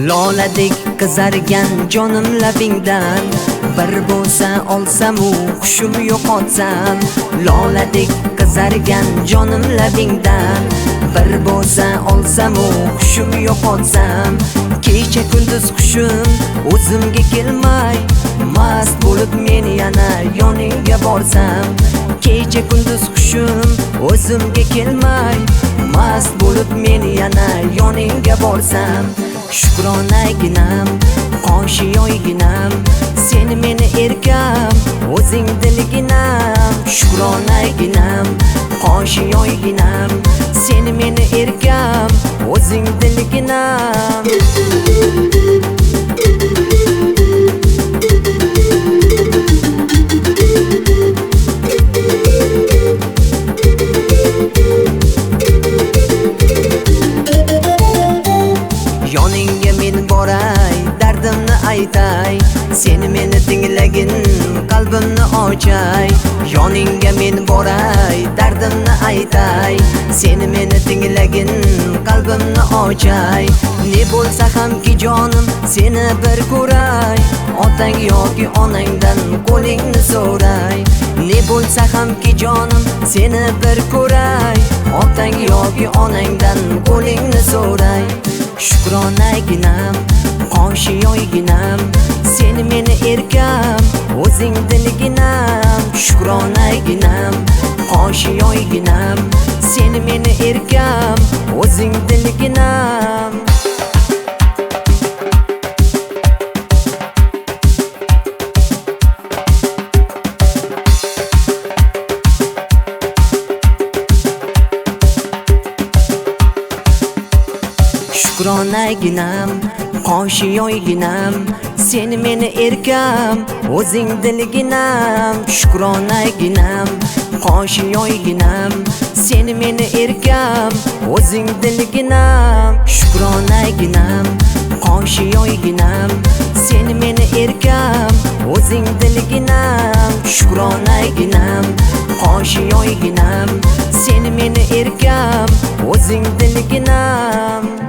Loladek qizargan jonim labingdan, bir bo'lsa olsam u hushim yo'qotsam. Loladek qizargan jonim labingdan, bir bo'lsa olsam u hushim yo'qotsam. Kecha kunduz hushim o'zimga kelmay, mast bo'lib men yana yoningga borsam. Kecha kunduz hushim o'zimga kelmay, mast bo'lib men yana yoningga borsam. Shukronaginam, qoshiyoyginam, sen meni erkam, o'zing dilginam. Shukronaginam, qoshiyoyginam, sen meni erkam, o'zing dilginam. Yoningga men boray, dardimni aytay, sen meni tinglagin, qalbimni ochay. Yoningga men boray, dardimni aytay, sen meni tinglagin, qalbimni ochay. Ne bo'lsa hamki jonim, seni bir ko'ray, otang yoki onangdan qo'lingni so'ray. Ne bo'lsa hamki jonim, seni bir ko'ray, otang yoki onangdan qo'lingni so'ray. Shukronaginam, qoshiyoyginam, sen meni erkam, o'zing dilginam. Shukronaginam, qoshiyoyginam, sen meni erkam, o'zing dilginam. Shukronaginam, qoshiyoyginam, sen meni erkam, o'zing dilginam. Shukronaginam, qoshiyoyginam, sen meni erkam, o'zing dilginam. Shukronaginam, qoshiyoyginam, sen meni erkam, o'zing dilginam. Shukronaginam, qoshiyoyginam, sen meni erkam, o'zing dilginam.